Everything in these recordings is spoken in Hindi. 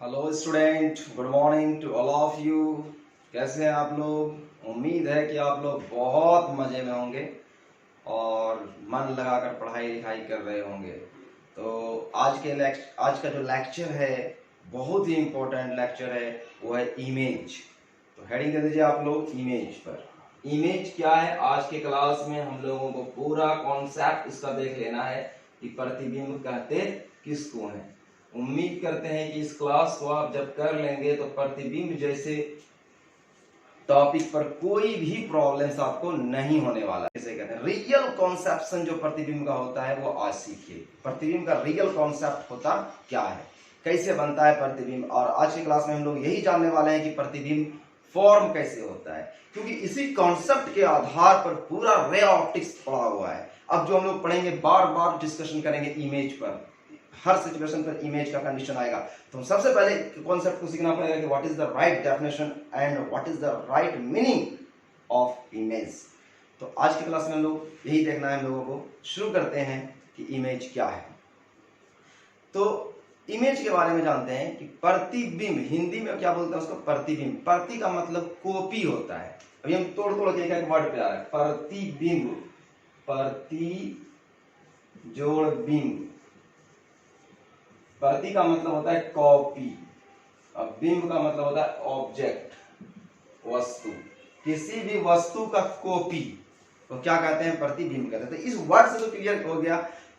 Hello student, good morning to all of you. कैसे हैं आप लोग? उम्मीद है कि आप लोग बहुत मज़े में होंगे और मन लगाकर पढ़ाई लिखाई कर रहे होंगे। तो आज का जो लेक्चर है बहुत ही इम्पोर्टेंट लेक्चर है, वो है इमेज। तो हेडिंग दे दीजिए आप लोग इमेज पर। इमेज क्या है? आज के क्लास में हम लोगों को पूरा कॉन्सेप्ट इसका देख लेना है कि प्रतिबिंब कहते किसको हैं। उम्मीद करते हैं कि इस क्लास को आप जब कर लेंगे तो प्रतिबिंब जैसे टॉपिक पर कोई भी प्रॉब्लम्स आपको नहीं होने वाला। जैसे कहते हैं रियल कॉन्सेप्शन जो प्रतिबिंब का होता है वो आज सीखिए। प्रतिबिंब का रियल कॉन्सेप्ट होता क्या है, कैसे बनता है प्रतिबिंब, और आज की क्लास में हम लोग यही जानने वाले हैं कि प्रतिबिंब फॉर्म कैसे होता है, क्योंकि इसी कॉन्सेप्ट के आधार पर पूरा रे ऑप्टिक्स पड़ा हुआ है। अब जो हम लोग पढ़ेंगे, बार बार डिस्कशन करेंगे इमेज पर, हर सिचुएशन पर इमेज का कंडीशन आएगा। तो सबसे पहले कॉन्सेप्ट को सीखना पड़ेगा कि what is the right definition and what is the right meaning of image. तो आज की क्लास में हम लोग यही देखना है हम लोगों को। शुरू करते हैं कि इमेज क्या है। तो इमेज के बारे में जानते हैं कि प्रतिबिंब, हिंदी में क्या बोलते हैं उसको? प्रतिबिंब। प्रति का मतलब कॉपी होता है। अभी हम तोड़ तोड़ के एक वर्ड पे आ रहा है, प्रतिबिंब, प्रति जोड़ बिंब। प्रति का मतलब होता है कॉपी, अब बिंब का मतलब होता है ऑब्जेक्ट, वस्तु। किसी भी वस्तु का कॉपी तो क्या कहते हैं? प्रतिबिंब कहते हैं। तो इस वर्ड से तो क्लियर हो गया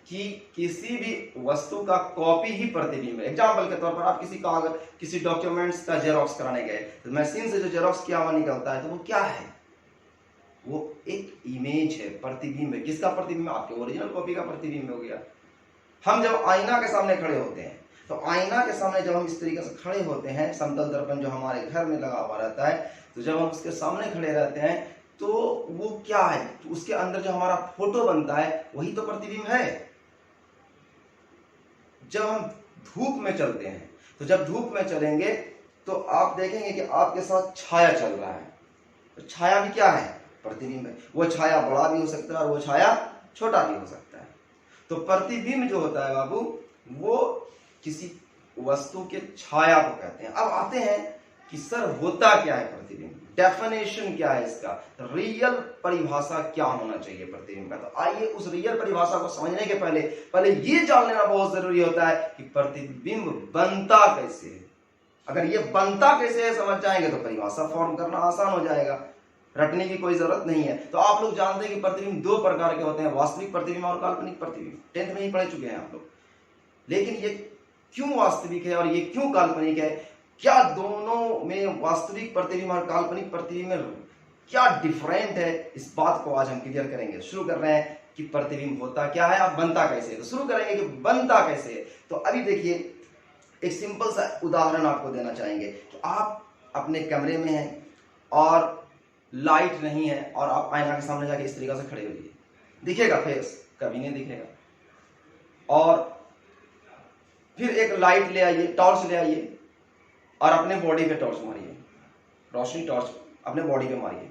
कि किसी भी वस्तु का कॉपी ही प्रतिबिंब है। एग्जाम्पल के तौर पर आप किसी डॉक्यूमेंट्स का जेरॉक्स कराने गए, तो मशीन से जो जेरॉक्स किया हुआ निकलता है तो वो क्या है? वो एक इमेज है, प्रतिबिंब है। किसका प्रतिबिंब? आपके ओरिजिनल कॉपी का प्रतिबिंब हो गया। हम जब आईना के सामने खड़े होते हैं, तो आईना के सामने जब हम इस तरीके से खड़े होते हैं, समतल दर्पण जो हमारे घर में लगा हुआ रहता है, तो जब हम उसके सामने खड़े रहते हैं तो वो क्या है? तो उसके अंदर जो हमारा फोटो बनता है वही तो प्रतिबिंब है। जब हम धूप में चलते हैं, तो जब धूप में चलेंगे तो आप देखेंगे कि आपके साथ छाया चल रहा है, तो छाया भी क्या है? प्रतिबिंब है। वो छाया बड़ा भी हो सकता है और वो छाया छोटा भी हो सकता है। तो प्रतिबिंब जो होता है बाबू, वो किसी वस्तु के छाया को कहते हैं। अब आते हैं कि सर होता क्या है प्रतिबिंब, डेफिनेशन क्या है इसका, रियल परिभाषा क्या होना चाहिए प्रतिबिंब का। तो आइए उस रियल परिभाषा को समझने के पहले ये जान लेना बहुत जरूरी होता है कि प्रतिबिंब बनता कैसे है। अगर ये बनता कैसे है समझ जाएंगे तो परिभाषा फॉर्म करना आसान हो जाएगा, रटने की कोई जरूरत नहीं है। तो आप लोग जानते हैं कि प्रतिबिंब दो प्रकार के होते हैं, वास्तविक प्रतिबिंब और काल्पनिक प्रतिबिंब। 10th में ही पढ़ चुके हैं आप लोग। लेकिन ये क्यों वास्तविक है और ये क्यों काल्पनिक है, क्या दोनों में वास्तविक प्रतिबिंब और काल्पनिक प्रतिबिंब में क्या डिफरेंट है, इस बात को आज हम क्लियर करेंगे। शुरू कर रहे हैं कि प्रतिबिंब होता क्या है और बनता कैसे है। तो शुरू करेंगे कि बनता कैसे है। तो अभी देखिए, एक सिंपल सा उदाहरण आपको देना चाहेंगे कि आप अपने कमरे में हैं और लाइट नहीं है और आप आईना के सामने जाके इस तरीके से खड़े हो जाइए, दिखेगा फेस? कभी नहीं दिखेगा। और फिर एक लाइट ले आइए, टॉर्च ले आइए और अपने बॉडी पे टॉर्च मारिए, रोशनी टॉर्च अपने बॉडी पे मारिए।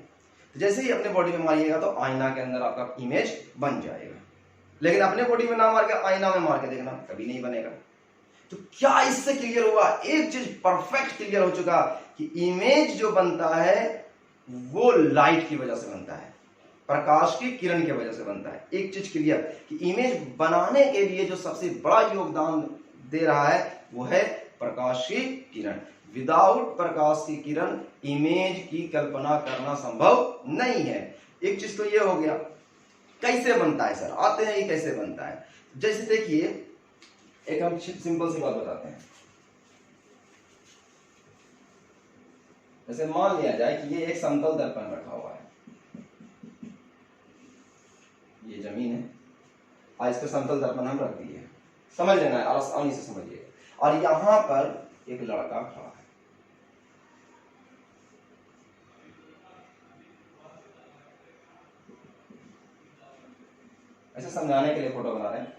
तो जैसे ही अपने बॉडी में मारिएगा तो आईना के अंदर आपका इमेज बन जाएगा। लेकिन अपने बॉडी में ना मार के आईना में मार के देखना, कभी नहीं बनेगा। तो क्या इससे क्लियर हुआ? एक चीज परफेक्ट क्लियर हो चुका कि इमेज जो बनता है वो लाइट की वजह से बनता है, प्रकाश की किरण की वजह से बनता है। एक चीज क्लियर कि इमेज बनाने के लिए जो सबसे बड़ा योगदान दे रहा है वो है प्रकाश की किरण। विदाउट प्रकाश की किरण इमेज की कल्पना करना संभव नहीं है। एक चीज तो ये हो गया। कैसे बनता है सर? आते हैं ये कैसे बनता है। जैसे देखिए, एक हम सिंपल सी बात बताते हैं। जैसे मान लिया जाए कि ये एक समतल दर्पण रखा हुआ है, ये जमीन है और इस पर समतल दर्पण हम रख दिए। समझ लेना है, आसानी से समझिए। और यहां पर एक लड़का खड़ा है, ऐसे समझाने के लिए फोटो बना रहे हैं।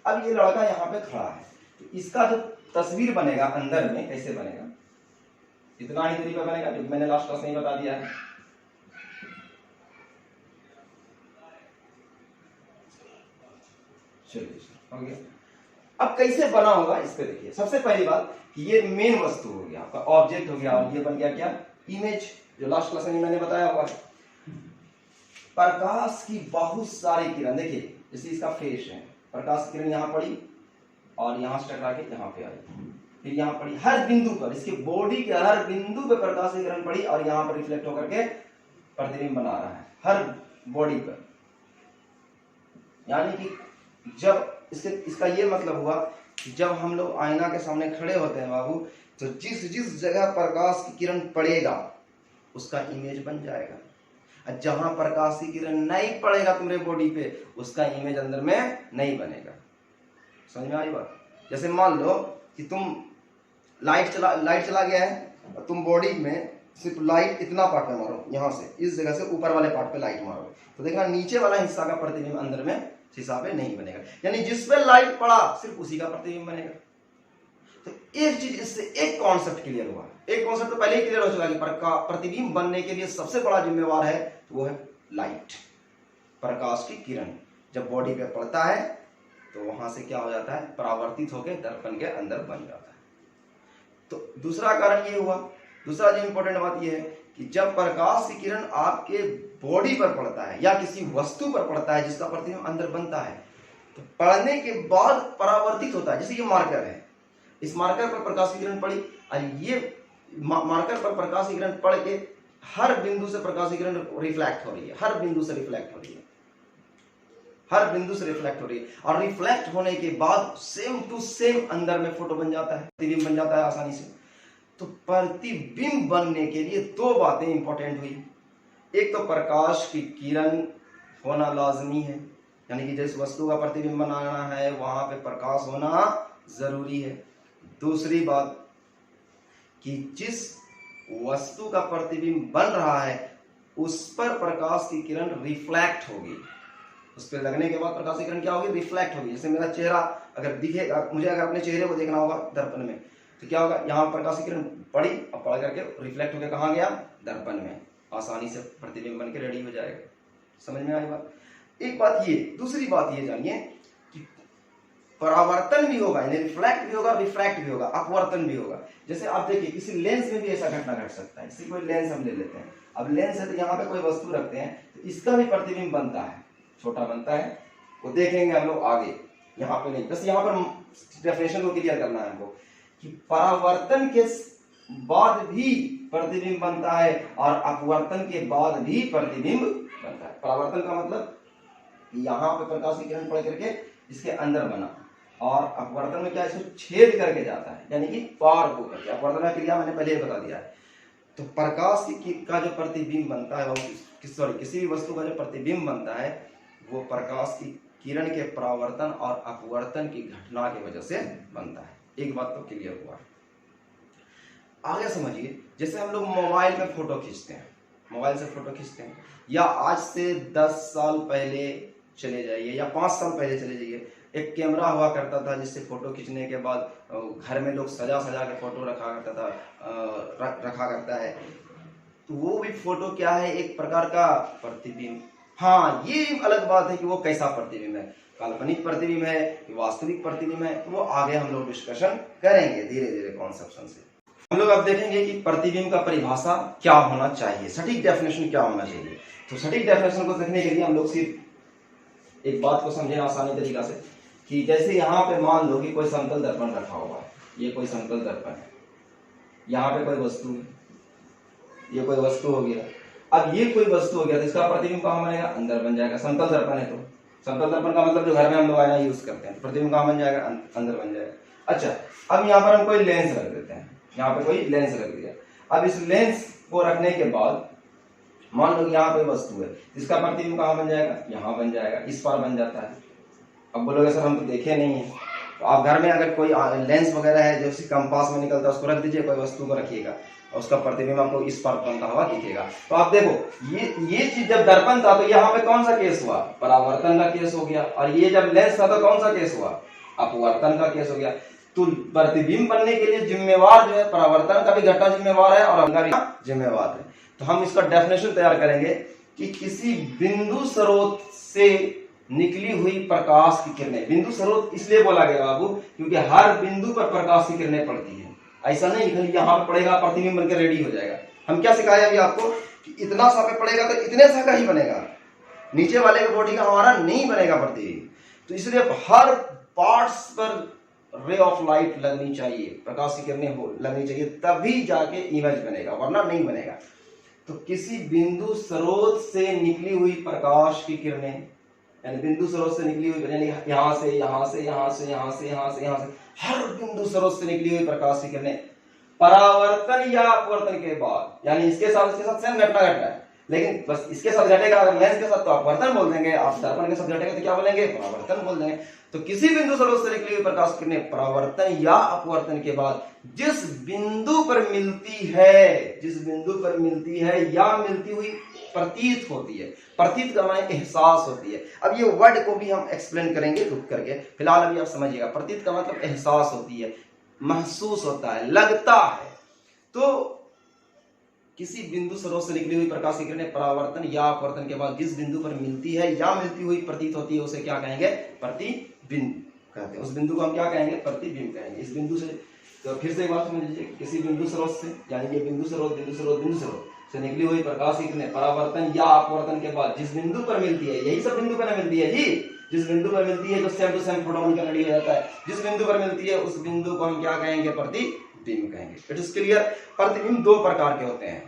अब ये लड़का यहाँ पे खड़ा है, तो इसका जो तस्वीर बनेगा अंदर में कैसे बनेगा, इतना ही तरीका बनेगा जो मैंने लास्ट क्लास में बता दिया है। चलिए हो गया। अब कैसे बना होगा इस पे देखिए। सबसे पहली बात कि ये मेन वस्तु हो गया, आपका ऑब्जेक्ट हो गया, और ये बन गया क्या, इमेज, जो लास्ट क्लास में मैंने बताया हुआ। प्रकाश की बहुत सारी किरण, देखिए जैसे इसका फेस है, प्रकाश की किरण यहाँ पड़ी और यहाँ से टकरा के यहाँ पे आई, फिर यहाँ पड़ी, हर बिंदु पर, इसके बॉडी के हर बिंदु पे प्रकाश की किरण पड़ी और यहाँ पर रिफ्लेक्ट होकर के प्रतिबिंब बना रहा है हर बॉडी पर। यानी कि जब इसका ये मतलब हुआ कि जब हम लोग आईना के सामने खड़े होते हैं बाबू, तो जिस जिस जगह प्रकाश की किरण पड़ेगा उसका इमेज बन जाएगा, और जहां प्रकाश की किरण नहीं पड़ेगा तुम्हारे बॉडी पे, उसका इमेज अंदर में नहीं बनेगा। समझ में आई बात? जैसे मान लो कि तुम लाइट चला गया है और तुम बॉडी में सिर्फ लाइट इतना पार्ट में मारो, यहाँ से इस जगह से ऊपर वाले पार्ट पे लाइट मारो, तो देखना नीचे वाला हिस्सा का प्रतिबिंब अंदर में शीशा पे नहीं बनेगा। यानी जिस पे लाइट पड़ा सिर्फ उसी का प्रतिबिंब बनेगा। तो एक चीज इससे एक कॉन्सेप्ट क्लियर हुआ। एक कॉन्सेप्ट तो पहले ही क्लियर हो चुका कि प्रतिबिंब बनने के लिए सबसे बड़ा जिम्मेवार है वो है लाइट, प्रकाश की किरण। जब बॉडी पे पड़ता है तो वहां से क्या हो जाता है, परावर्तित होकर दर्पण के अंदर बन जाता है। तो दूसरा कारण ये हुआ, दूसरा जो इंपॉर्टेंट बात ये है कि जब प्रकाश की किरण आपके बॉडी पर पड़ता है या किसी वस्तु पर पड़ता है जिसका प्रतिबिंब अंदर बनता है, तो पड़ने के बाद परावर्तित होता है। जैसे ये मार्कर है, इस मार्कर पर प्रकाश की किरण पड़ी और ये मार्कर पर प्रकाश की किरण पड़ के हर बिंदु से प्रकाश की किरण रिफ्लेक्ट हो रही है, हर बिंदु से रिफ्लेक्ट हो रही है, हर बिंदु से रिफ्लेक्ट हो रही है, और रिफ्लेक्ट होने के बाद सेम टू सेम अंदर में फोटो बन जाता है, प्रतिबिंब बन जाता है आसानी से। तो प्रतिबिंब बनने के लिए दो बातें इंपॉर्टेंट हुई। एक तो प्रकाश की किरण होना लाजमी है, यानी कि जिस वस्तु का प्रतिबिंब बनाना है वहां पे प्रकाश होना जरूरी है। दूसरी बात कि जिस वस्तु का प्रतिबिंब बन रहा है उस पर प्रकाश की किरण रिफ्लेक्ट होगी, उस पर लगने के बाद प्रकाश की किरण क्या होगी, रिफ्लेक्ट होगी। जैसे मेरा चेहरा अगर दिखेगा, मुझे अगर अपने चेहरे को देखना होगा दर्पण में, तो क्या होगा, यहाँ प्रकाश की किरण पड़ी और पड़ करके रिफ्लेक्ट होकर कहाँ गया, दर्पण में, आसानी से प्रतिबिंब बन के रेडी हो जाएगा। समझ में आई बात? एक बात ये। दूसरी बात ये जानिए कि परावर्तन भी होगा, यानी रिफ्लेक्ट भी होगा, रिफ्रैक्ट भी होगा, अपवर्तन भी होगा। जैसे आप देखिए किसी लेंस में भी ऐसा घटना घट सकता है। जैसे कोई लेंस हम ले लेते हैं, अब लेंस है तो यहाँ पे कोई वस्तु रखते हैं तो इसका भी प्रतिबिंब बनता है, छोटा बनता है, वो देखेंगे हम लोग आगे, यहाँ पे नहीं। बस यहाँ पर डेफिनेशन को क्लियर करना है हमको कि परावर्तन के बाद भी प्रतिबिंब बनता है और अपवर्तन के बाद भी प्रतिबिंब बनता है। परावर्तन का मतलब यहाँ पे प्रकाश की किरण पड़ करके इसके अंदर बना, और अपवर्तन में क्या, इसको छेद करके जाता है, यानी कि पार हो करके। अपवर्तन का क्रिया मैंने पहले ही बता दिया है। तो प्रकाश का जो प्रतिबिंब बनता है, किसी भी वस्तु का जो प्रतिबिंब बनता है वो प्रकाश की किरण के परावर्तन और अपवर्तन की घटना की वजह से बनता है। एक बात तो क्लियर हुआ। आगे समझिए, जैसे हम लोग मोबाइल में फोटो खींचते हैं, मोबाइल से फोटो खींचते हैं, या आज से 10 साल पहले चले जाइए या 5 साल पहले चले जाइए, एक कैमरा हुआ करता था जिससे फोटो खींचने के बाद घर में लोग सजा के फोटो रखा करता है। तो वो भी फोटो क्या है, एक प्रकार का प्रतिबिंब। हाँ, ये अलग बात है कि वो कैसा प्रतिबिंब है, काल्पनिक प्रतिबिंब है, वास्तविक प्रतिबिंब है, तो वो आगे हम लोग डिस्कशन करेंगे धीरे धीरे कॉन्सेप्शन से। हम लोग अब देखेंगे कि प्रतिबिंब का परिभाषा क्या होना चाहिए, सटीक डेफिनेशन क्या होना चाहिए। तो सटीक डेफिनेशन को देखने के लिए हम लोग सिर्फ एक बात को समझें आसानी तरीका से, कि जैसे यहाँ पे मान लो कि कोई समतल दर्पण रखा हुआ है, ये कोई समतल दर्पण है, यहाँ पे कोई वस्तु है, ये कोई वस्तु हो गया। अब ये कोई वस्तु हो गया तो इसका प्रतिबिंब कहाँ बनेगा, अंदर बन जाएगा। समतल दर्पण है तो समतल दर्पण का मतलब जो घर में हम लोग आईना यूज करते हैं, प्रतिबिंब कहाँ बन जाएगा, अंदर बन जाएगा। अच्छा, अब यहाँ पर हम कोई लेंस रख देते हैं, यहाँ पे कोई लेंस रख दिया। अब इस लेंस को रखने के बाद मान लो यहाँ पे वस्तु है, इसका प्रतिबिंब कहाँ बन जाएगा, यहाँ बन जाएगा, इस पर बन जाता है। अब बोलोगे सर हम तो देखे नहीं है, तो आप घर में अगर कोई लेंस वगैरह है जो कंपास में निकलता है उसको रख दीजिए, कोई वस्तु को रखिएगा और उसका प्रतिबिंब आपको इस पर बनता हुआ दिखेगा। तो आप देखो ये चीज जब दर्पण था तो यहाँ पे कौन सा केस हुआ, परावर्तन का केस हो गया, और ये जब लेंस था तो कौन सा केस हुआ, अपवर्तन का केस हो गया। तो प्रतिबिंब बनने के लिए जिम्मेवार जो है, परावर्तन का भी घटना जिम्मेवार है और अंगा भी जिम्मेवार है। तो हम इसका डेफिनेशन तैयार करेंगे कि किसी बिंदु स्रोत से निकली हुई प्रकाश की किरणें। बिंदु स्रोत इसलिए बोला गया बाबू क्योंकि हर बिंदु पर प्रकाश की किरणें पड़ती है। ऐसा नहीं कि यहाँ पे पड़ेगा प्रतिबिंब बनकर रेडी हो जाएगा। हम क्या सिखाया अभी आपको कि इतना सा पे पड़ेगा तो इतने सा का ही बनेगा, नीचे वाले का बॉडी का हमारा नहीं बनेगा प्रतिबिंब। तो इसलिए हर पार्ट्स पर रे ऑफ लाइट लगनी चाहिए, प्रकाश की किरणें लगनी चाहिए, तभी जाके इमेज बनेगा, वरना नहीं बनेगा। तो किसी बिंदु स्रोत से निकली हुई प्रकाश की किरणें, यानी बिंदु स्रोत से निकली हुई, यानी यहां से यहां से यहां से यहां से यहां से यहां से हर बिंदु स्रोत से निकली हुई प्रकाश की किरणें परावर्तन या अपवर्तन के बाद, यानी इसके साथ सेम घटना घट रहा है, लेकिन बस इसके साथ घटेगा अगर लेंस के साथ तो अपवर्तन बोल देंगे, आप दर्पण के साथ घटेगा तो क्या बोलेंगे, परावर्तन बोल देंगे। तो किसी बिंदु स्रोत से निकली हुई प्रकाश की किरणें परावर्तन या अपवर्तन के बाद जिस बिंदु पर मिलती है, जिस बिंदु पर मिलती है या मिलती हुई प्रतीत होती है, प्रतीत का माने एहसास होती है। अब ये वर्ड को भी हम एक्सप्लेन करेंगे रुक करके, फिलहाल अभी आप समझिएगा। प्रतीत का मतलब एहसास होती है, महसूस होता है, लगता है। तो किसी बिंदु स्रोत से निकली हुई प्रकाश की किरणें परावर्तन या अपवर्तन के बाद जिस बिंदु पर मिलती है या मिलती हुई प्रतीत होती है उसे क्या कहेंगे, प्रतिबिंब कहते हैं। उस बिंदु को हम क्या कहेंगे, प्रतिबिंब कहेंगे। इस बिंदु से, तो फिर से एक बात समझ लीजिए, किसी बिंदु स्रोत से, यानी ये बिंदु स्रोत से निकली हुई प्रकाश की किरणें परावर्तन या अपवर्तन के बाद जिस बिंदु पर मिलती है, यही सब बिंदु पर मिलती है जी, जिस बिंदु पर मिलती है तो सेम टू सेम फोटोन का रेडी हो जाता है। जिस बिंदु पर मिलती है उस बिंदु को हम क्या कहेंगे, प्रतिबिंब कहेंगे। It is clear. प्रतिबिंब दो प्रकार के होते हैं,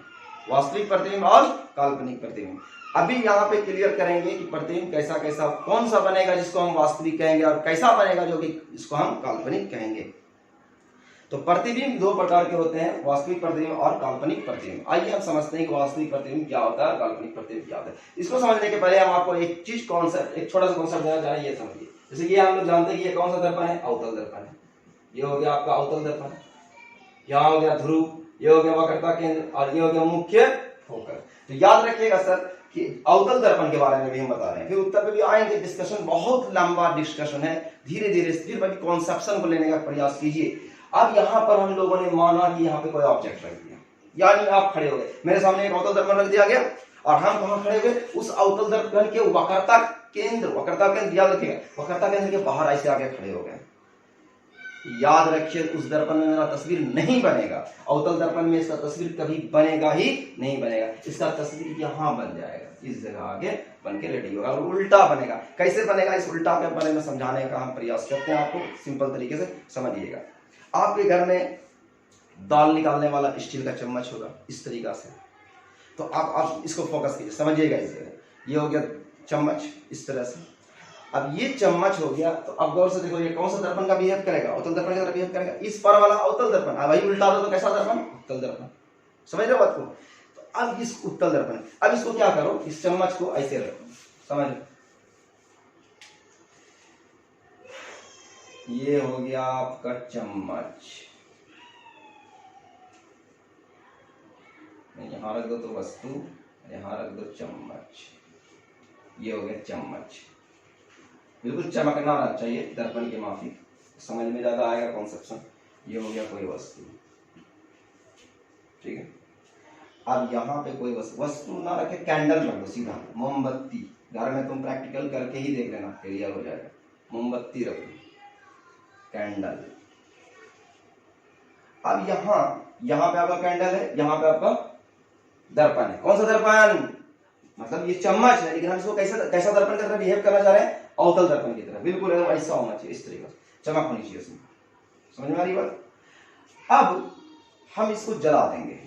वास्तविक प्रतिबिंब और काल्पनिक प्रतिबिंब। अभी यहाँ पे क्लियर करेंगे कि प्रतिबिंब कैसा कैसा, कौन सा बनेगा जिसको हम वास्तविक कहेंगे और कैसा बनेगा जो कि इसको हम काल्पनिक कहेंगे। तो प्रतिबिंब दो प्रकार के होते हैं, वास्तविक प्रतिबिंब और काल्पनिक प्रतिबिंब। आइए हम समझते हैं कि वास्तविक प्रतिबिंब क्या होता है और काल्पनिक प्रतिबिंब क्या होता है। इसको समझने के पहले हम आपको एक चीज कॉन्सेप्ट, एक छोटा सा कॉन्सेप्ट देना चाह रहे हैं, ये समझिए। जैसे कि हम लोग जानते हैं कि ये कौन सा दर्पण है, अवतल दर्पण है। ये हो गया आपका अवतल दर्पण, यहाँ हो गया ध्रुव, ये हो गया वक्रता केंद्र और ये हो गया मुख्य फोकस। तो याद रखिएगा सर कि अवतल दर्पण के बारे में भी हम बता रहे हैं, फिर उत्तर पे भी आएंगे। डिस्कशन बहुत लंबा डिस्कशन है, धीरे धीरे फिर बाकी कॉन्सेप्शन को लेने का प्रयास कीजिए। अब यहाँ पर हम लोगों ने माना कि यहाँ पे कोई ऑब्जेक्ट रख दिया, यानी आप खड़े हो गए, मेरे सामने एक अवतल दर्पण रख दिया गया और हम कहाँ खड़े हुए, उस अवतल दर्पण के वक्रता केंद्र याद रखिएगा, वक्रता केंद्र के बाहर ऐसे आगे खड़े हो गए। याद रखिए उस दर्पण में मेरा तस्वीर नहीं बनेगा, अवतल दर्पण में इसका तस्वीर कभी बनेगा ही नहीं बनेगा, इसका तस्वीर यहाँ बन जाएगा, इस जगह आगे बन के रेडी होगा और उल्टा बनेगा। कैसे बनेगा, इस उल्टा के बारे में समझाने का हम प्रयास करते हैं, आपको सिंपल तरीके से समझिएगा। आपके घर में दाल निकालने वाला स्टील का चम्मच होगा इस तरीका से, तो आप इसको फोकस कीजिए, समझिएगा इस जगह। ये हो गया चम्मच इस तरह से। अब ये चम्मच हो गया, तो अब गौर से देखो ये कौन सा दर्पण का बिहेव करेगा, अवतल दर्पण की तरह बिहेव करेगा। इस पर वाला अवतल दर्पण, अब भाई उल्टा दो तो कैसा दर्पण, उत्तल दर्पण। समझ रहे हो बात को। तो अब इस उत्तल दर्पण, अब इसको क्या करो, इस चम्मच को ऐसे रखो, समझ लो। ये हो गया आपका चम्मच, यहां रख दो तो वस्तु, यहां रख दो चम्मच। ये हो गया चम्मच, बिल्कुल चमकना रहना चाहिए दर्पण के माफिक, समझ में ज्यादा आएगा कॉन्सेप्शन। ये हो गया कोई वस्तु, ठीक है। अब यहाँ पे कोई वस्तु ना रखे, कैंडल रख दो सीधा, मोमबत्ती। घर में तुम प्रैक्टिकल करके ही देख लेना, क्लियर हो जाएगा। मोमबत्ती रख दो, कैंडल। अब यहाँ पे आपका कैंडल है, यहाँ पे आपका दर्पण है। कौन सा दर्पण, मतलब ये चम्मच है, लेकिन हम इसको कैसा दर्पण की तरह बिहेव करना चाह रहे हैं, अवतल दर्पण की तरह, बिल्कुल ऐसा होना चाहिए, इस तरीके से चमक होनी चाहिए उसमें। समझ में आ रही बात। अब हम इसको जला देंगे,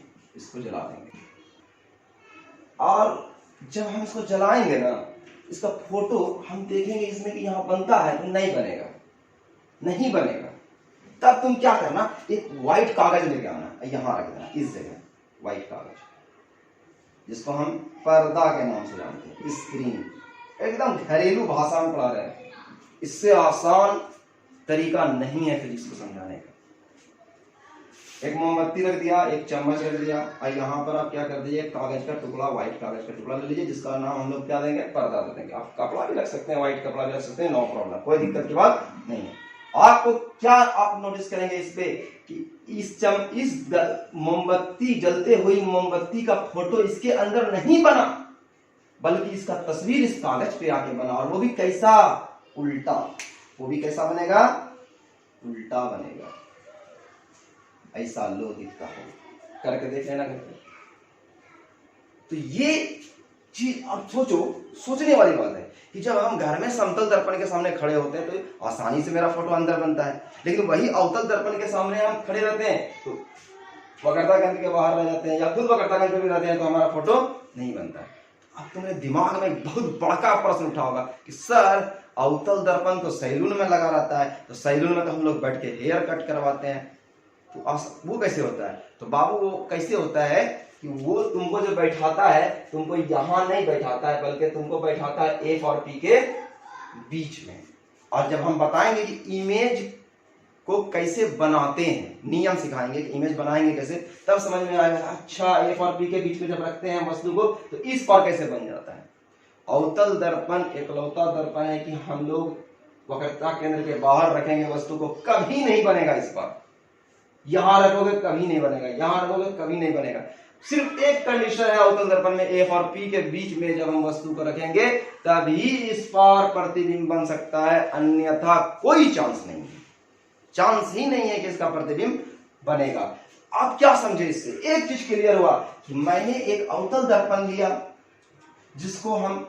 और जब हम इसको जलाएंगे ना, इसका फोटो हम देखेंगे इसमें कि यहाँ बनता है, तो नहीं बनेगा। तब तुम क्या करना, एक व्हाइट कागज लेके आना, यहाँ रख देना इस जगह, व्हाइट कागज, जिसको हम पर्दा के नाम से जानते हैं, स्क्रीन। एकदम घरेलू भाषा में पढ़ा रहे हैं, इससे आसान तरीका नहीं है फिजिक्स को समझाने का। एक मोमबत्ती रख दिया, एक चम्मच रख दिया, और यहाँ पर आप क्या कर दीजिए, कागज का टुकड़ा, व्हाइट कागज का टुकड़ा ले लीजिए, जिसका नाम हम लोग क्या देंगे, पर्दा दे देंगे। आप कपड़ा भी रख सकते हैं, व्हाइट कपड़ा भी रख सकते हैं, नो प्रॉब्लम, कोई दिक्कत की बात नहीं है। आपको क्या आप नोटिस करेंगे इस पे कि इस मोमबत्ती, जलते हुई मोमबत्ती का फोटो इसके अंदर नहीं बना, बल्कि इसका तस्वीर इस कागज पे आके बना, और वो भी कैसा, उल्टा। वो भी कैसा बनेगा, उल्टा बनेगा। ऐसा लो दिखता है, करके देख लेना घर पे। तो ये चीज आप सोचो, सोचने वाली बात है कि जब हम घर में समतल दर्पण के सामने खड़े होते हैं तो आसानी से मेरा फोटो अंदर बनता है, लेकिन वही अवतल दर्पण के सामने हम खड़े रहते हैं तो वक्रता केंद्र के बाहर रह जाते हैं, या खुद वक्रता केंद्र भी रहते हैं, तो हमारा फोटो नहीं बनता है। अब तुम्हारे दिमाग में एक बहुत बड़ा प्रश्न उठा होगा कि सर अवतल दर्पण तो सैलून में लगा रहता है, तो सैलून में तो हम लोग बैठ के हेयर कट करवाते हैं, तो वो कैसे होता है? तो बाबू वो कैसे होता है कि वो तुमको जो बैठाता है, तुमको यहां नहीं बैठाता है, बल्कि तुमको बैठाता है एफ और पी के बीच में। और जब हम बताएंगे कि इमेज को कैसे बनाते हैं, नियम सिखाएंगे कि इमेज बनाएंगे कैसे, तब समझ में आएगा अच्छा एफ और पी के बीच में जब रखते हैं वस्तु को तो इस पर कैसे बन जाता है। अवतल दर्पण एकलौता दर्पण है कि हम लोग वक्रता केंद्र के बाहर रखेंगे वस्तु को, कभी नहीं बनेगा इस पर। यहां रखोगे कभी नहीं बनेगा, यहां रखोगे कभी नहीं बनेगा। सिर्फ एक कंडीशन है अवतल दर्पण में, एफ और पी के बीच में जब हम वस्तु को रखेंगे तभी इस पर प्रतिबिंब बन सकता है, अन्यथा कोई चांस नहीं है, चांस ही नहीं है कि इसका प्रतिबिंब बनेगा। आप क्या समझे इससे? एक चीज क्लियर हुआ कि मैंने एक अवतल दर्पण लिया जिसको हम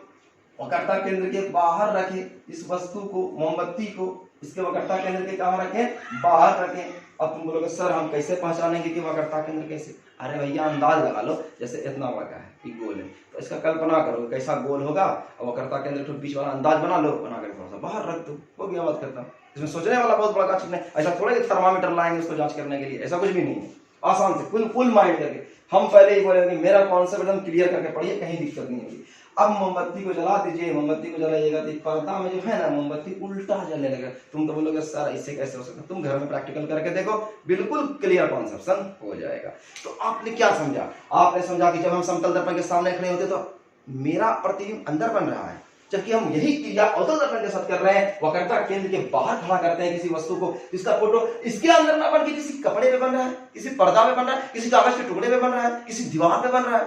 वक्रता केंद्र के बाहर रखे, इस वस्तु को, मोमबत्ती को इसके वक्रता केंद्र के कहां रखें, बाहर रखें। अब तुम बोलोगे सर हम कैसे पहचानेंगे कि वक्रता केंद्र कैसे? अरे भैया अंदाज लगा लो, जैसे इतना बड़ा है कि गोल है, तो इसका कल्पना करो कैसा गोल होगा, और वक्रता केंद्र के बीच वाला अंदाज बना लो, बना कर थोड़ा सा बाहर रख दो, हो गया बात खत्म। इसमें सोचने वाला बहुत बड़ा चीज नहीं, ऐसा थोड़ा थर्मामीटर लाएंगे उसको जांच करने के लिए, ऐसा कुछ भी नहीं है। आसान से फुल माइंड करके हम पहले ही बोलेंगे मेरा कॉन्सेप्ट एकदम क्लियर करके पढ़िए, कहीं दिक्कत नहीं होगी। अब मोमबत्ती को जला दीजिए, मोमबत्ती को जलाइएगा तो पर्दा में जो है ना मोमबत्ती उल्टा जलने लगेगा। तुम तो बोलोगे सर इससे कैसे हो सकता है? तुम घर में प्रैक्टिकल करके देखो, बिल्कुल क्लियर कॉन्सेप्शन हो जाएगा। तो आपने क्या समझा? आपने समझा कि जब हम समतल दर्पण के सामने खड़े होते तो मेरा प्रतिबिंब अंदर बन रहा है, जबकि हम यही क्रिया अवतल दर्पण के साथ कर रहे हैं, वक्रता केंद्र के बाहर खड़ा करते हैं किसी वस्तु को, इसका फोटो इसके अंदर ना बन के किसी कपड़े पे बन रहा है, किसी पर्दा पे बन रहा है, किसी कागज के टुकड़े पे बन रहा है, किसी दीवार पे बन रहा है।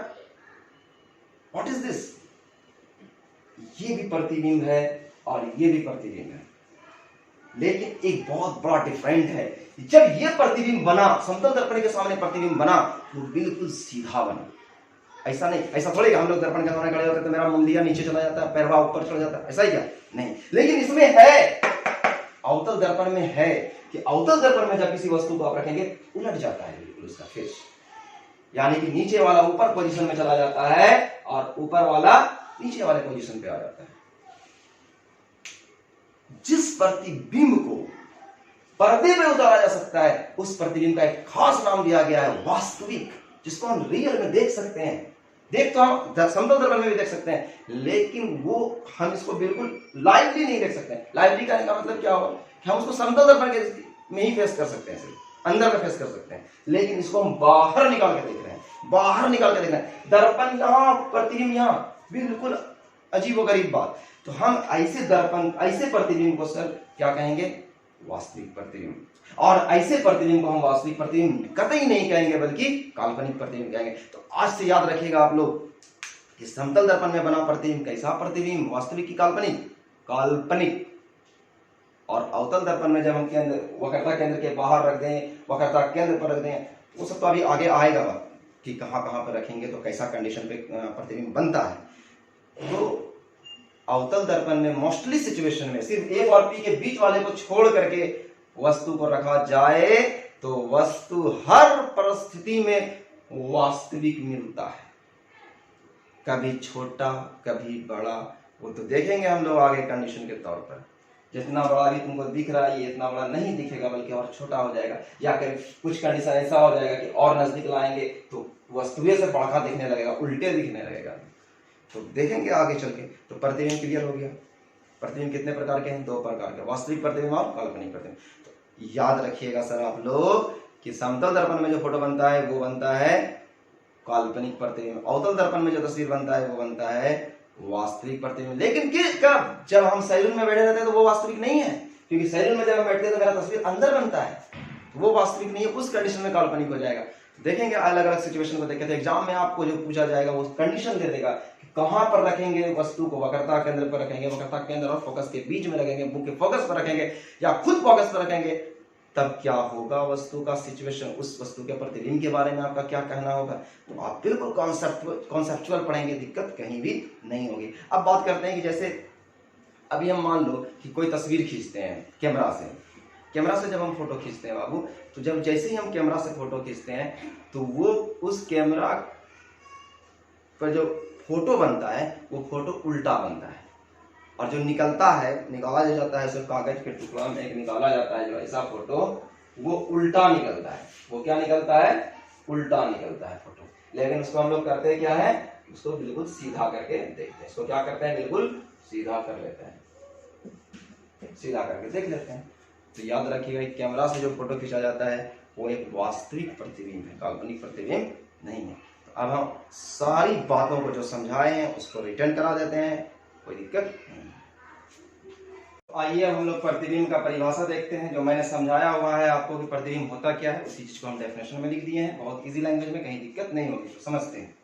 What is this? ये भी प्रतिबिंब है और ये भी प्रतिबिंब है, लेकिन एक बहुत बड़ा डिफरेंट है। जब ये प्रतिबिंब बना, समतल दर्पण के सामने प्रतिबिंब बना तो बिल्कुल सीधा बना। ऐसा नहीं, ऐसा थोड़ी हम लोग दर्पण के सामने खड़े होते तो मेरा मुंडिया नीचे चला जाता है, पैरवा ऊपर चला जाता है, ऐसा ही क्या? नहीं। लेकिन इसमें है, अवतल दर्पण में है कि अवतल दर्पण में जब किसी वस्तु को आप रखेंगे उलट जाता है बिल्कुल उसका फेस, यानी कि नीचे वाला ऊपर पोजीशन में चला जाता है और ऊपर वाला नीचे वाले पोजीशन पे आ जाता है। जिस प्रतिबिंब को पर्दे में उतारा जा सकता है उस प्रतिबिंब का एक खास नाम दिया गया है वास्तविक, जिसको हम रियल में देख सकते हैं। देख तो हम समतल दर्पण में भी देख सकते हैं, लेकिन वो हम इसको बिल्कुल लाइवली नहीं देख सकते हैं। लाइवली का मतलब क्या होगा कि हम उसको समतल दर्पण में ही फेस कर सकते हैं, सिर्फ अंदर में फेस कर सकते हैं, लेकिन इसको हम बाहर निकाल के देख रहे हैं, बाहर निकाल के देख रहे हैं। दर्पण यहां, प्रतिबिंब यहां, बिल्कुल अजीबोगरीब बात। तो हम ऐसे दर्पण, ऐसे प्रतिबिंब को सर क्या कहेंगे? वास्तविक प्रतिबिंब। और ऐसे प्रतिबिंब को हम वास्तविक प्रतिबिंब कतई नहीं कहेंगे, बल्कि काल्पनिक प्रतिबिंब कहेंगे। तो आज से याद रखिएगा आप लोग कि समतल दर्पण में बना प्रतिबिंब कैसा प्रतिबिंब, वास्तविक की काल्पनिक? काल्पनिक। और अवतल दर्पण में जब हम केंद्र, वक्रता केंद्र के बाहर रख दें, वक्रता केंद्र पर रख दें, वो सब तो अभी आगे आएगा कि कहां कहां पर रखेंगे तो कैसा कंडीशन पे प्रतिबिंब बनता है। तो अवतल दर्पण में मोस्टली सिचुएशन में सिर्फ ए और पी के बीच वाले को छोड़ करके वस्तु को रखा जाए तो वस्तु हर परिस्थिति में वास्तविक मिलता है, कभी छोटा कभी बड़ा, वो तो देखेंगे हम लोग आगे कंडीशन के तौर पर। जितना बड़ा भी तुमको दिख रहा है ये इतना बड़ा नहीं दिखेगा, बल्कि और छोटा हो जाएगा, या फिर कुछ कंडीशन ऐसा हो जाएगा कि और नजदीक लाएंगे तो वस्तुएं से बड़ा दिखने लगेगा, उल्टे दिखने लगेगा। तो देखेंगे आगे चल के। तो प्रतिबिंब क्लियर हो गया। प्रतिबिंब कितने प्रकार के हैं? 2 प्रकार के, वास्तविक प्रतिबिंब और काल्पनिक प्रतिबिंब। तो याद रखिएगा सर आप लोग कि समतल दर्पण में जो फोटो बनता है वो बनता है काल्पनिक प्रतिबिंब, अवतल दर्पण में जो तस्वीर बनता है वो बनता है वास्तविक प्रतिबिंब। लेकिन कब? जब हम सैलून में बैठे रहते हैं तो वो वास्तविक नहीं है, क्योंकि सैलून में जब हम बैठते हैं तो मेरा तस्वीर अंदर बनता है, तो वो वास्तविक नहीं है, उस कंडीशन में काल्पनिक हो जाएगा। देखेंगे अलग अलग सिचुएशन को देखें, तो एग्जाम में आपको जो पूछा जाएगा वो कंडीशन दे देगा कि कहाँ पर रखेंगे वस्तु को, वक्रता केंद्र पर रखेंगे, वक्रता केंद्र और फोकस के बीच में रखेंगे, मुख्य फोकस पर रखेंगे या खुद फोकस पर रखेंगे, तब क्या होगा वस्तु का सिचुएशन, उस वस्तु के प्रतिबिंब के बारे में आपका क्या कहना होगा। तो आप बिल्कुल कॉन्सेप्चुअल पढ़ेंगे, दिक्कत कहीं भी नहीं होगी। अब बात करते हैं कि जैसे अभी हम मान लो कि कोई तस्वीर खींचते हैं कैमरा से जब हम फोटो खींचते हैं बाबू, तो जब जैसे ही हम कैमरा से फोटो खींचते हैं तो वो उस कैमरा पर जो फोटो बनता है वो फोटो उल्टा बनता है, और जो निकाला जाता है सिर्फ कागज के टुकड़ा में एक निकाला जाता है जो ऐसा फोटो, वो उल्टा निकलता है। वो क्या निकलता है? उल्टा निकलता है फोटो। लेकिन उसको हम लोग करते हैं क्या है, उसको बिल्कुल सीधा करके देखते हैं। इसको क्या करते हैं, बिल्कुल सीधा कर लेते हैं, सीधा करके देख लेते हैं। तो याद रखिएगा कैमरा से जो फोटो खींचा जाता है वो एक वास्तविक प्रतिबिंब है, काल्पनिक प्रतिबिंब नहीं है। तो अब हम सारी बातों को जो समझाए हैं उसको रिटर्न करा देते हैं, कोई दिक्कत नहीं। आइए हम लोग प्रतिबिंब का परिभाषा देखते हैं। जो मैंने समझाया हुआ है आपको कि प्रतिबिंब होता क्या है, उसी चीज को हम डेफिनेशन में लिख दिए हैं, बहुत इजी लैंग्वेज में, कहीं दिक्कत नहीं होगी। तो समझते हैं।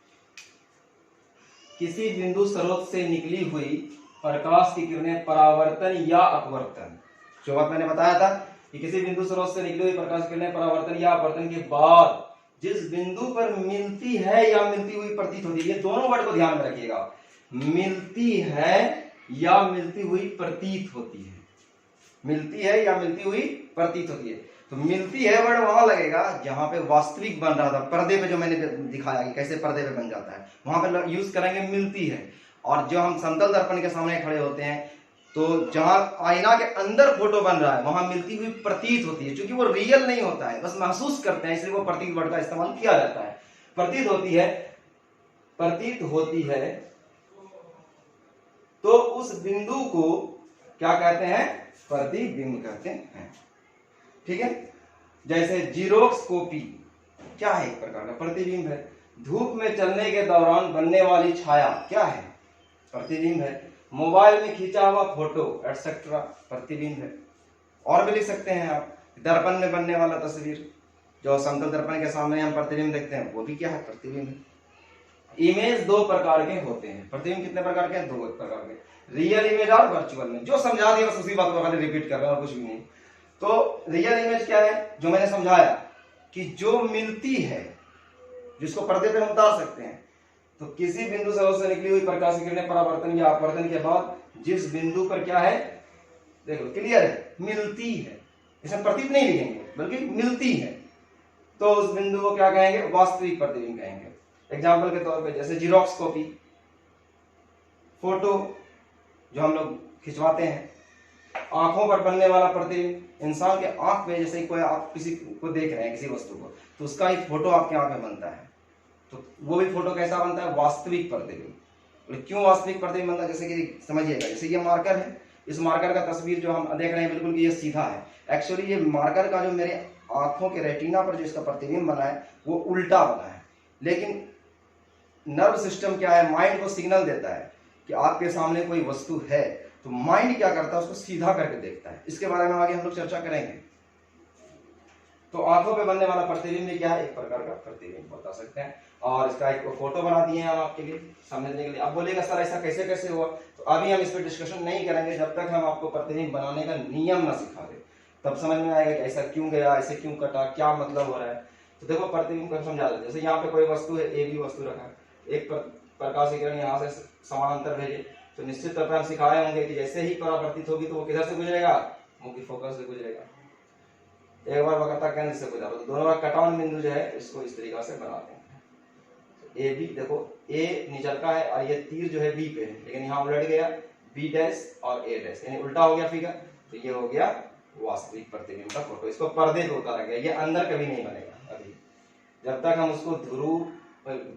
किसी बिंदु स्रोत से निकली हुई प्रकाश की किरणें परावर्तन या अपवर्तन, जो बात मैंने बताया था कि किसी बिंदु स्रोत से निकली हुई प्रकाश की किरणें परावर्तन या अपवर्तन के बाद जिस बिंदु पर मिलती है या मिलती हुई प्रतीत होती है, ये दोनों वर्ड को ध्यान में रखिएगा, मिलती है या मिलती हुई प्रतीत होती है, मिलती है या मिलती हुई प्रतीत होती है। तो मिलती है वर्ड वहां लगेगा जहां पे वास्तविक बन रहा था, पर्दे पे जो मैंने दिखाया कि कैसे पर्दे पे बन जाता है, वहां पे यूज करेंगे मिलती है। और जो हम समतल दर्पण के सामने खड़े होते हैं तो जहां आईना के अंदर फोटो बन रहा है वहां मिलती हुई प्रतीत होती है, क्योंकि वो रियल नहीं होता है, बस महसूस करते हैं, इसलिए वो प्रतीत वर्ड का इस्तेमाल किया जाता है। प्रतीत होती है तो उस बिंदु को क्या कहते हैं, प्रतिबिंब कहते हैं। ठीक है। जैसे जीरोक्स कॉपी क्या है, एक प्रकार का प्रतिबिंब है। धूप में चलने के दौरान बनने वाली छाया क्या है, प्रतिबिंब है। मोबाइल में खींचा हुआ फोटो एटसेट्रा प्रतिबिंब है। और भी लिख सकते हैं आप, दर्पण में बनने वाला तस्वीर, जो समतल दर्पण के सामने हम प्रतिबिंब देखते हैं, वो भी क्या है, प्रतिबिंब है। इमेज दो प्रकार के होते हैं। प्रतिबिंब कितने प्रकार के हैं, दो प्रकार के, रियल इमेज और वर्चुअल में। जो समझा दिया बस उसी बात को खाली रिपीट कर रहे हैं और कुछ भी नहीं। तो रियल इमेज क्या है, जो मैंने समझाया कि जो मिलती है, जिसको पर्दे पे हम उतार सकते हैं। तो किसी बिंदु से निकली हुई प्रकाश की किरणें परावर्तन या अपवर्तन के बाद जिस बिंदु पर क्या है, देखो क्लियर है, मिलती है, इसमें प्रतीत नहीं लिखेंगे बल्कि मिलती है, तो उस बिंदु को क्या कहेंगे, वास्तविक प्रतिबिंब कहेंगे। एग्जाम्पल के तौर पे जैसे जीरोक्स कॉपी, फोटो जो हम लोग खिंचवाते हैं, आंखों पर बनने वाला प्रतिबिंब, इंसान के आंख में जैसे कोई आप किसी को देख रहे हैं, किसी वस्तु को, तो उसका एक फोटो आपके आंख में बनता है, तो वो भी फोटो कैसा बनता है, वास्तविक प्रतिबिंब। क्यों वास्तविक प्रतिबिंब बनता है, जैसे कि समझिएगा, जैसे ये मार्कर है, इस मार्कर का तस्वीर जो हम देख रहे हैं बिल्कुल कि ये सीधा है, एक्चुअली ये मार्कर का जो मेरे आंखों के रेटिना पर जो इसका प्रतिबिंब बना है वो उल्टा बना है। लेकिन नर्व सिस्टम क्या है, माइंड को सिग्नल देता है कि आपके सामने कोई वस्तु है, तो माइंड क्या करता है, उसको सीधा करके देखता है। इसके बारे में आगे हम लोग चर्चा करेंगे। तो आंखों पे बनने वाला प्रतिबिंब क्या है, एक प्रकार का प्रतिबिंब बता सकते हैं। और इसका एक फोटो बना दिए हैं हम आपके लिए समझने के लिए। अब बोलेगा सर ऐसा कैसे कैसे हुआ, तो अभी हम इस पर डिस्कशन नहीं करेंगे जब तक हम आपको प्रतिबिंब बनाने का नियम ना सिखा दे, तब समझ में आएगा कि ऐसा क्यों गया, ऐसे क्यों कटा, क्या मतलब हो रहा है। तो देखो प्रतिबिंब को समझा देते। जैसे यहाँ पे कोई वस्तु है, ए बी वस्तु रखा है, एक प्रकाश की किरण यहाँ से समानांतर भेजे, तो निश्चित तौर पर हम सिखाए होंगे कि जैसे ही परावर्तित होगी तो वो किधर से गुजरेगा, मुख्य फोकस से गुजरेगा, एक बार वक्रता केंद्र से गुजरा, तो दोनों का कटान बिंदु जो है इसको इस तरीका से बनाते हैं। ए बी, देखो ए निचलका है और ये तीर जो है बी पे है, लेकिन यहाँ उलट गया, बी डैश और ए डैश, यानी उल्टा हो गया फिगर, तो ये हो गया वास्तविक प्रतिबिंब का फोटो। इसको पर्दे पे उतारा गया, ये अंदर कभी नहीं बनेगा अभी, जब तक हम उसको ध्रुव,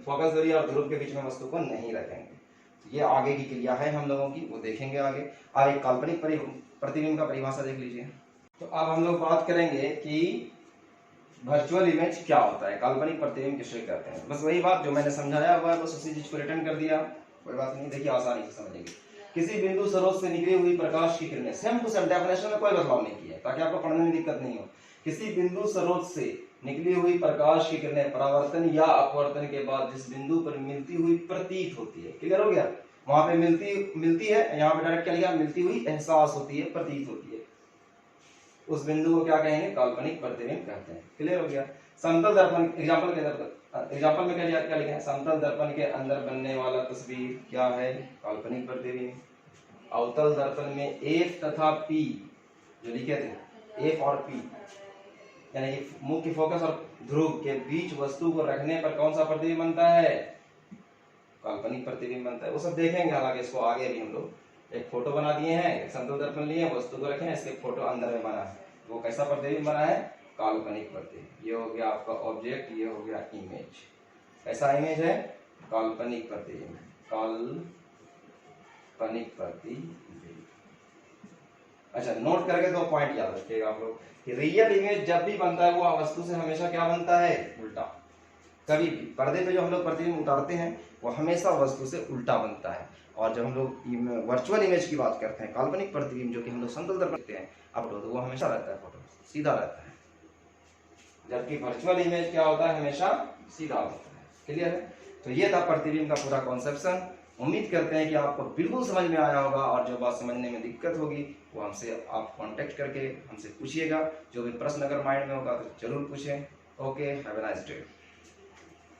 फोकस दूरी और ध्रुव के बीच में वस्तु को नहीं रखेंगे। ये आगे की क्रिया है हम लोगों की, वो देखेंगे आगे। अब एक काल्पनिक प्रतिबिंब का परिभाषा देख लीजिए। तो अब हम लोग बात करेंगे कि वर्चुअल इमेज क्या होता है, काल्पनिक प्रतिबिंब किसे कहते हैं। बस वही बात जो मैंने समझाया हुआ है, बस उसी चीज को रिटर्न कर दिया, कोई बात नहीं। देखिए आसानी से समझेंगे। किसी बिंदु स्रोत से निकली हुई प्रकाश की किरणें, सेम टू सेम, डेफिनेशन में कोई बदलाव नहीं किया ताकि आपको पढ़ने में दिक्कत नहीं हो। किसी बिंदु स्रोत से निकली हुई प्रकाश की किरणें परावर्तन या अपवर्तन के बाद जिस बिंदु पर मिलती हुई प्रतीत होती है, क्लियर हो गया, वहां पे मिलती है, यहाँ पे डायरेक्ट क्या लिखा, मिलती हुई एहसास होती है, प्रतीत होती है, उस बिंदु को क्या कहेंगे, काल्पनिक प्रतिबिंब कहते हैं। क्लियर हो गया। समतल दर्पण एग्जाम्पल में क्या लिखा है, समतल दर्पण के अंदर बनने वाला तस्वीर क्या है, काल्पनिक प्रतिबिंब। अवतल दर्पण में एफ तथा पी जो लिखे थे, एफ और पी यानी मुख्य फोकस और ध्रुव के बीच वस्तु को रखने पर कौन सा प्रतिबिंब बनता है, काल्पनिक प्रतिबिंब बनता है। वो सब देखेंगे, हालांकि इसको आगे भी हम लोग एक फोटो बना दिए हैं, एक समतल दर्पण लिए, वस्तु को रखे हैं, इसके फोटो अंदर में बना है, वो कैसा प्रतिबिंब बना है, काल्पनिक प्रतिबिंब। ये हो गया आपका ऑब्जेक्ट, ये हो गया इमेज। कैसा इमेज है, काल्पनिक प्रतिबिंब, काल्पनिक प्रतिबिंब। अच्छा, नोट करके दो पॉइंट याद रखिएगा आप लोग कि रियल इमेज जब भी बनता है वो वस्तु से हमेशा क्या बनता है, उल्टा। कभी भी पर्दे पे जो हम लोग प्रतिबिंब उतारते हैं वो हमेशा वस्तु से उल्टा बनता है। और जब हम लोग वर्चुअल इमेज की बात करते हैं, काल्पनिक प्रतिबिंब जो कि हम लोग समतल दर्पण देखते हैं अपलोड, तो वो हमेशा रहता है, फोटो सीधा रहता है, जबकि वर्चुअल इमेज क्या होता है, हमेशा सीधा होता है। क्लियर है। तो ये था प्रतिबिंब का पूरा कॉन्सेप्शन। उम्मीद करते हैं कि आपको बिल्कुल समझ में आया होगा, और जो बात समझने में दिक्कत होगी वो हमसे आप कांटेक्ट करके हमसे पूछिएगा। जो भी प्रश्न अगर माइंड में होगा तो जरूर पूछें। Okay, have a nice day.